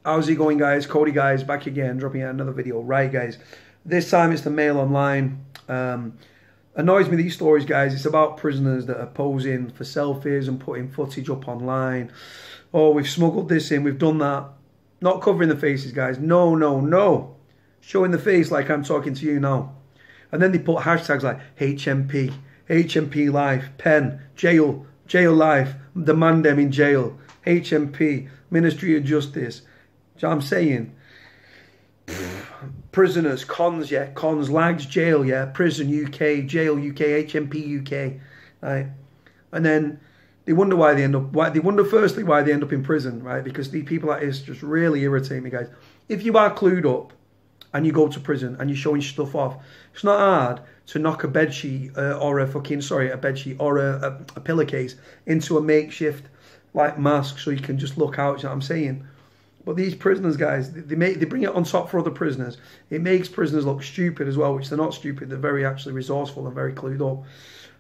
How's it going, guys? Cody, guys, back again, dropping out another video. Right, guys, this time it's the Mail Online. Annoys me, these stories, guys. It's about prisoners that are posing for selfies and putting footage up online. Oh, we've smuggled this in, we've done that. Not covering the faces, guys. No, no, no. Showing the face like I'm talking to you now. And then they put hashtags like HMP, HMP life, pen, jail, jail life, demand them in jail, HMP, Ministry of Justice. Do you know what I'm saying? Prisoners, cons, yeah, cons, lags, jail, yeah, prison, UK, jail, UK, HMP, UK, right? And then they wonder why they end up, firstly why they end up in prison, right? Because the people like this just really irritate me, guys. If you are clued up and you go to prison and you're showing stuff off, it's not hard to knock a bedsheet or a bedsheet or a pillowcase into a makeshift like mask so you can just look out. You know what I'm saying? But these prisoners, guys, they bring it on top for other prisoners. It makes prisoners look stupid as well, which they're not stupid. They're very actually resourceful and very clued up.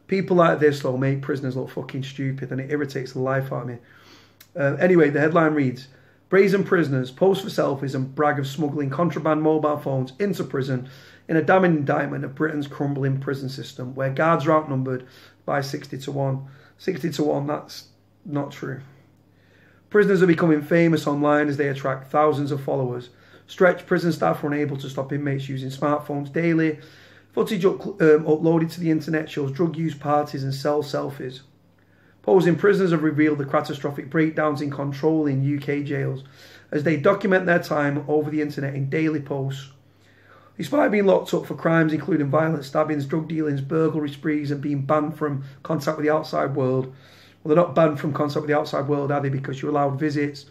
People like this, though, make prisoners look fucking stupid, and it irritates the life out of me. Anyway, the headline reads, brazen prisoners pose for selfies and brag of smuggling contraband mobile phones into prison in a damning indictment of Britain's crumbling prison system, where guards are outnumbered by 60 to 1. 60 to 1, that's not true. Prisoners are becoming famous online as they attract thousands of followers. Stretched prison staff are unable to stop inmates using smartphones daily. Footage uploaded to the internet shows drug use parties and cell selfies. Posing prisoners have revealed the catastrophic breakdowns in control in UK jails as they document their time over the internet in daily posts. Despite being locked up for crimes including violent stabbings, drug dealings, burglary sprees and being banned from contact with the outside world, well, they're not banned from contact with the outside world, are they? Because you're allowed visits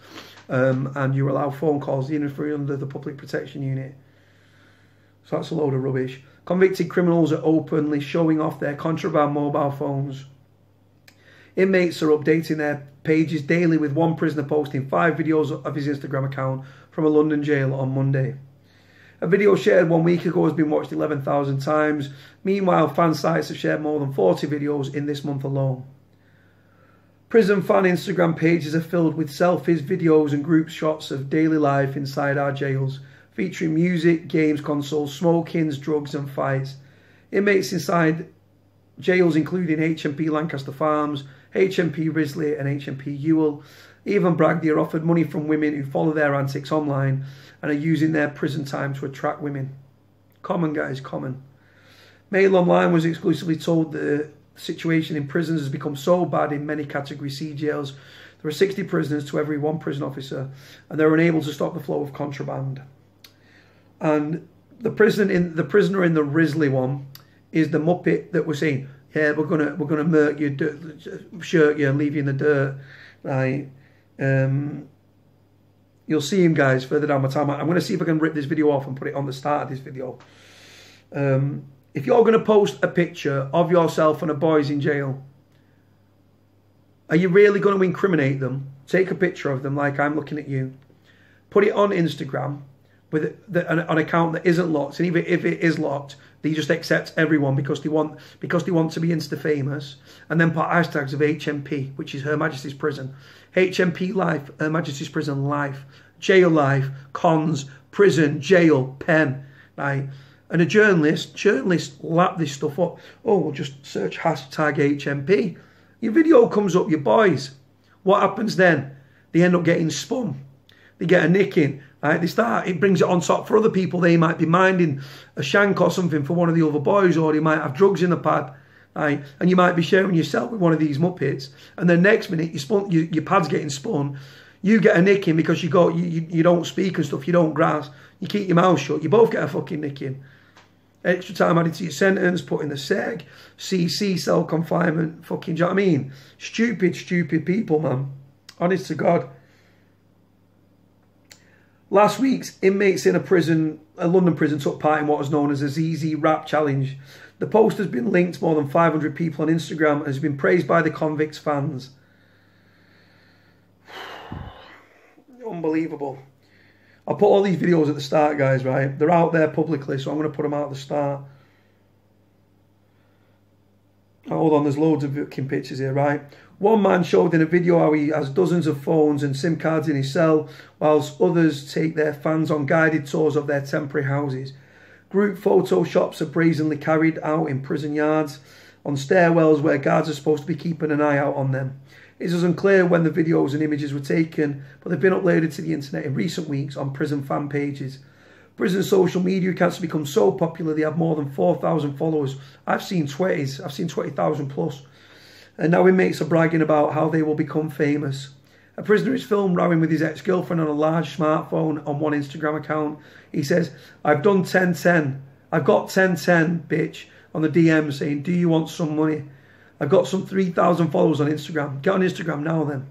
and you're allowed phone calls, even if you're under the public protection unit. So that's a load of rubbish. Convicted criminals are openly showing off their contraband mobile phones. Inmates are updating their pages daily, with one prisoner posting 5 videos of his Instagram account from a London jail on Monday. A video shared 1 week ago has been watched 11,000 times. Meanwhile, fan sites have shared more than 40 videos in this month alone. Prison fan Instagram pages are filled with selfies, videos and group shots of daily life inside our jails, featuring music, games consoles, smokings, drugs and fights. Inmates inside jails including HMP Lancaster Farms, HMP Risley and HMP Ewell even brag they are offered money from women who follow their antics online and are using their prison time to attract women. Common, guys, common. Mail Online was exclusively told the situation in prisons has become so bad in many Category C jails. There are 60 prisoners to every 1 prison officer, and they're unable to stop the flow of contraband. And the prisoner in the Risley one is the muppet that was saying, "Yeah, we're gonna murk you, shirt you, and leave you in the dirt." Right? You'll see him, guys, further down my time. I'm going to see if I can rip this video off and put it on the start of this video. If you're going to post a picture of yourself and a boy's in jail, are you really going to incriminate them? Take a picture of them like I'm looking at you. Put it on Instagram with an account that isn't locked. And even if it is locked, they just accept everyone because they want to be Insta famous. And then put hashtags of HMP, which is Her Majesty's Prison. HMP life, Her Majesty's Prison life. Jail life, cons, prison, jail, pen. Right? And a journalist lap this stuff up. Oh, we'll just search hashtag HMP. Your video comes up, your boys. What happens then? They end up getting spun. They get a nicking. Right? It brings it on top for other people. They might be minding a shank or something for one of the other boys, or they might have drugs in the pad. Right? And you might be sharing yourself with one of these muppets. And then next minute, your pad's getting spun. You get a nicking because you don't speak and stuff. You don't grasp. You keep your mouth shut. You both get a fucking nicking. Extra time added to your sentence, put in the seg, CC, cell confinement, fucking, do you know what I mean? Stupid people, man. Honest to God. Last week's inmates in a London prison took part in what was known as a ZZ Rap Challenge. The post has been linked to more than 500 people on Instagram and has been praised by the convicts' fans. Unbelievable. I'll put all these videos at the start, guys, right? They're out there publicly, so I'm going to put them out at the start. Hold on, there's loads of fucking pictures here, right? One man showed in a video how he has dozens of phones and SIM cards in his cell, whilst others take their fans on guided tours of their temporary houses. Group photo shops are brazenly carried out in prison yards, on stairwells where guards are supposed to be keeping an eye out on them. It is unclear when the videos and images were taken, but they've been uploaded to the internet in recent weeks on prison fan pages. Prison social media accounts have become so popular they have more than 4,000 followers. I've seen 20s, I've seen 20,000 plus. And now inmates are bragging about how they will become famous. A prisoner is filmed rowing with his ex-girlfriend on a large smartphone on one Instagram account. He says, "I've done 1010. I've got 1010, bitch," on the DM saying, "Do you want some money? I've got some 3,000 followers on Instagram. Get on Instagram now then.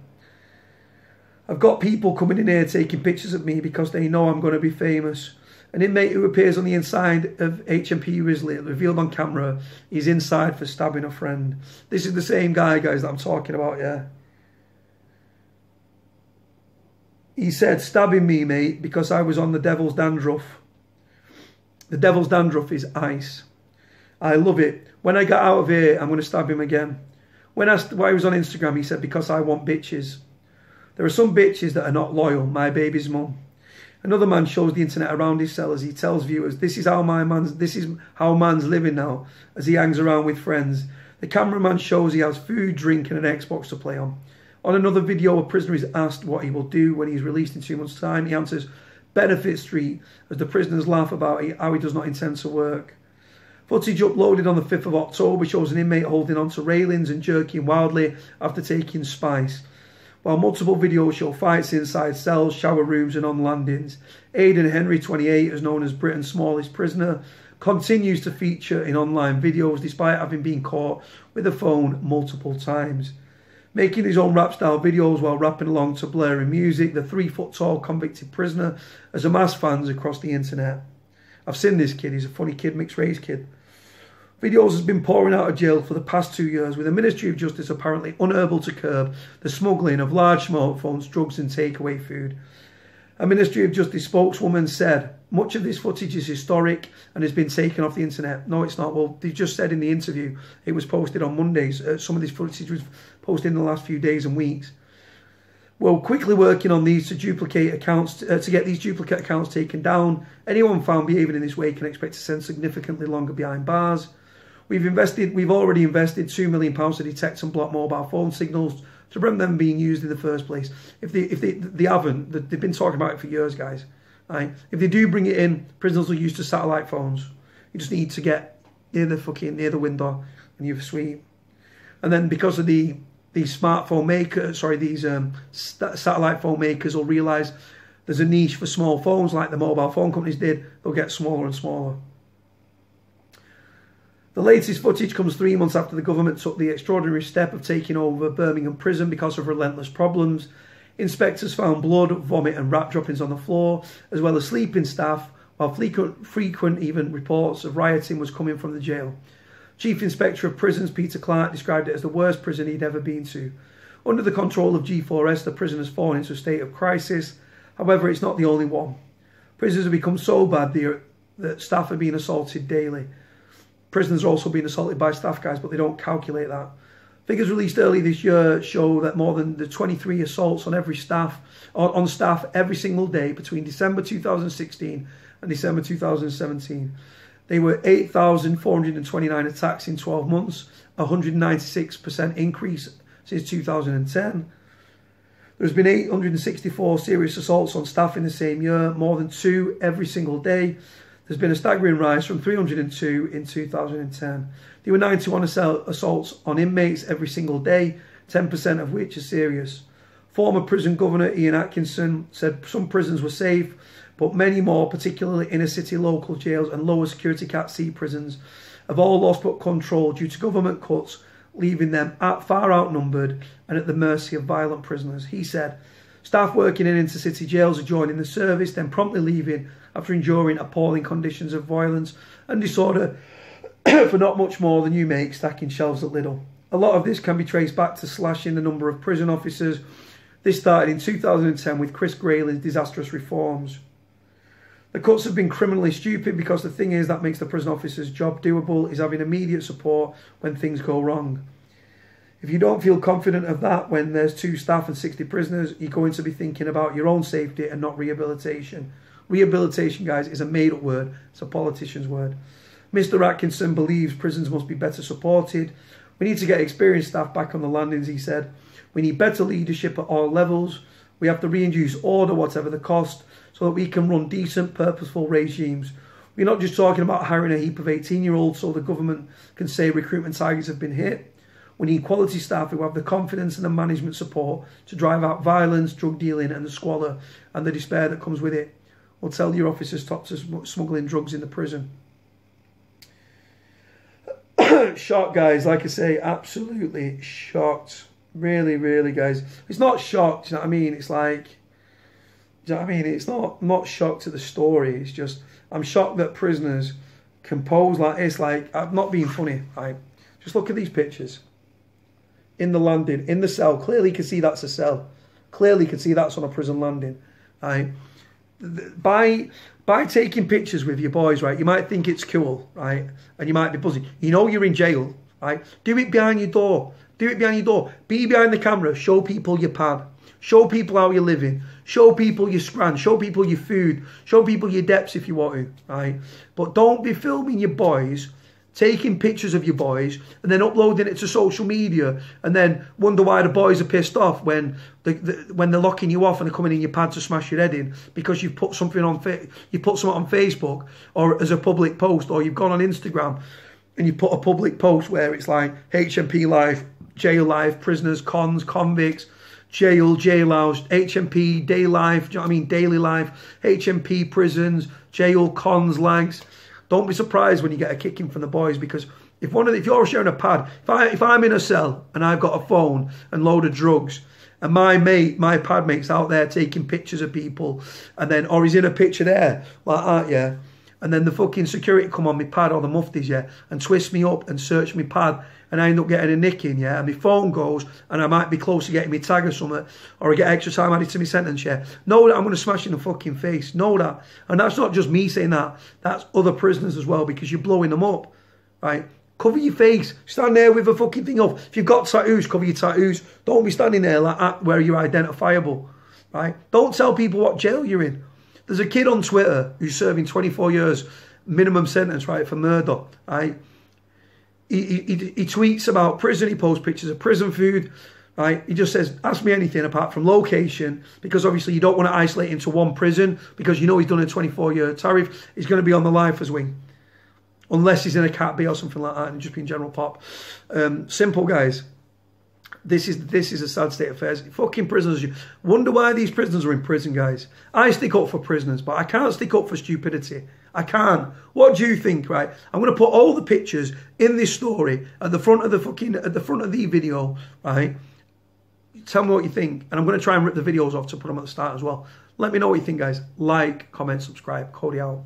I've got people coming in here taking pictures of me because they know I'm going to be famous." An inmate who appears on the inside of HMP Risley, revealed on camera, he's inside for stabbing a friend. This is the same guy, guys, that I'm talking about, yeah. He said, "Stabbing me, mate, because I was on the devil's dandruff." The devil's dandruff is ice. I love it. When I get out of here, I'm going to stab him again. When asked why he was on Instagram, he said, "Because I want bitches." There are some bitches that are not loyal, my baby's mum. Another man shows the internet around his cell as he tells viewers, this is how man's living now, as he hangs around with friends. The cameraman shows he has food, drink and an Xbox to play on. On another video, a prisoner is asked what he will do when he's released in 2 months' time. He answers, "Benefit Street," as the prisoners laugh about how he does not intend to work. Footage uploaded on the 5th of October shows an inmate holding onto railings and jerking wildly after taking spice, while multiple videos show fights inside cells, shower rooms and on landings. Aidan Henry, 28, as known as Britain's smallest prisoner, continues to feature in online videos despite having been caught with a phone multiple times. Making his own rap-style videos while rapping along to blaring music, the 3-foot-tall convicted prisoner has amassed fans across the internet. I've seen this kid, he's a funny kid, mixed-race kid. Videos has been pouring out of jail for the past 2 years, with the Ministry of Justice apparently unable to curb the smuggling of large smartphones, drugs and takeaway food. A Ministry of Justice spokeswoman said, "Much of this footage is historic and has been taken off the internet." No, it's not. Well, they just said in the interview it was posted on Mondays. Some of this footage was posted in the last few days and weeks. We're quickly working on these to duplicate accounts, to get these duplicate accounts taken down. Anyone found behaving in this way can expect to spend significantly longer behind bars. We've already invested £2 million to detect and block mobile phone signals to prevent them being used in the first place. If they haven't, they've been talking about it for years, guys. Right? If they do bring it in, prisoners will use to satellite phones. You just need to get near the window and you're sweet. And then because of these smartphone makers, satellite phone makers will realise there's a niche for small phones like the mobile phone companies did. They'll get smaller and smaller. The latest footage comes 3 months after the government took the extraordinary step of taking over Birmingham Prison because of relentless problems. Inspectors found blood, vomit and rat droppings on the floor, as well as sleeping staff, while frequent even reports of rioting was coming from the jail. Chief Inspector of Prisons Peter Clark described it as the worst prison he'd ever been to. Under the control of G4S, the prison has fallen into a state of crisis. However, it's not the only one. Prisons have become so bad that staff are being assaulted daily. Prisoners are also being assaulted by staff, guys, but they don't calculate that. Figures released early this year show that more than the 23 assaults on staff every single day between December 2016 and December 2017. There were 8,429 attacks in 12 months, a 196% increase since 2010. There's been 864 serious assaults on staff in the same year, more than 2 every single day. There's been a staggering rise from 302 in 2010. There were 91 assaults on inmates every single day, 10% of which are serious. Former prison governor Ian Atkinson said some prisons were safe, but many more, particularly inner city local jails and lower security Cat C prisons, have all lost control due to government cuts, leaving them far outnumbered and at the mercy of violent prisoners. He said, "Staff working in inter-city jails are joining the service, then promptly leaving after enduring appalling conditions of violence and disorder for not much more than you make stacking shelves at Lidl. A lot of this can be traced back to slashing the number of prison officers. This started in 2010 with Chris Grayling's disastrous reforms. The cuts have been criminally stupid because the thing is that makes the prison officer's job doable is having immediate support when things go wrong. If you don't feel confident of that when there's 2 staff and 60 prisoners, you're going to be thinking about your own safety and not rehabilitation. Rehabilitation, guys, is a made-up word. It's a politician's word. Mr. Atkinson believes prisons must be better supported. We need to get experienced staff back on the landings, he said. We need better leadership at all levels. We have to reintroduce order, whatever the cost, so that we can run decent, purposeful regimes. We're not just talking about hiring a heap of 18-year-olds so the government can say recruitment targets have been hit. We need quality staff who have the confidence and the management support to drive out violence, drug dealing and the squalor and the despair that comes with it. We'll tell your officers stop smuggling drugs in the prison. Shocked, guys. Like I say, absolutely shocked. Really, really, guys. It's not shocked, you know what I mean? It's like, do you know what I mean? It's not, I'm not shocked at the story. It's just, I'm shocked that prisoners can pose like this. Like, I'm not being funny, right? Just look at these pictures. In the landing, in the cell. Clearly you can see that's a cell. Clearly you can see that's on a prison landing, right? By taking pictures with your boys, right, you might think it's cool, right? And you might be buzzing. You know you're in jail, right? Do it behind your door. Do it behind your door. Be behind the camera. Show people your pad. Show people how you're living. Show people your scran. Show people your food. Show people your depths if you want to, right? But don't be filming your boys, taking pictures of your boys and then uploading it to social media and then wonder why the boys are pissed off when they're locking you off and they're coming in your pad to smash your head in because you've put something on Facebook or as a public post, or you've gone on Instagram and you put a public post where it's like HMP life, jail life, prisoners, cons, convicts, jailhouse, HMP, day life, do you know what I mean? Daily life, HMP, prisons, jail, cons, lags. Don't be surprised when you get a kicking from the boys, because if you're sharing a pad, if I'm in a cell and I've got a phone and load of drugs, and my pad mate's out there taking pictures of people, and then, or he's in a picture there like that, yeah, and then the fucking security come on my pad, or the muftis, yeah, and twist me up and search my pad, and I end up getting a nicking, yeah, and my phone goes, and I might be close to getting me tag or something, or I get extra time added to my sentence, yeah. Know that I'm going to smash in the fucking face. Know that. And that's not just me saying that. That's other prisoners as well, because you're blowing them up, right? Cover your face. Stand there with a fucking thing off. If you've got tattoos, cover your tattoos. Don't be standing there like that where you're identifiable, right? Don't tell people what jail you're in. There's a kid on Twitter who's serving 24 years minimum sentence, right, for murder, right? He tweets about prison. He posts pictures of prison food, right? He just says, ask me anything apart from location, because obviously you don't want to isolate into one prison, because you know he's done a 24-year tariff. He's going to be on the lifers wing, unless he's in a Cat B or something like that and just being general pop. Simple, guys. This is a sad state of affairs. Fucking prisoners. Wonder why these prisoners are in prison, guys. I stick up for prisoners, but I can't stick up for stupidity. I can't. What do you think, right? I'm going to put all the pictures in this story at the front of the video, right? Tell me what you think. And I'm going to try and rip the videos off to put them at the start as well. Let me know what you think, guys. Like, comment, subscribe. Cody out.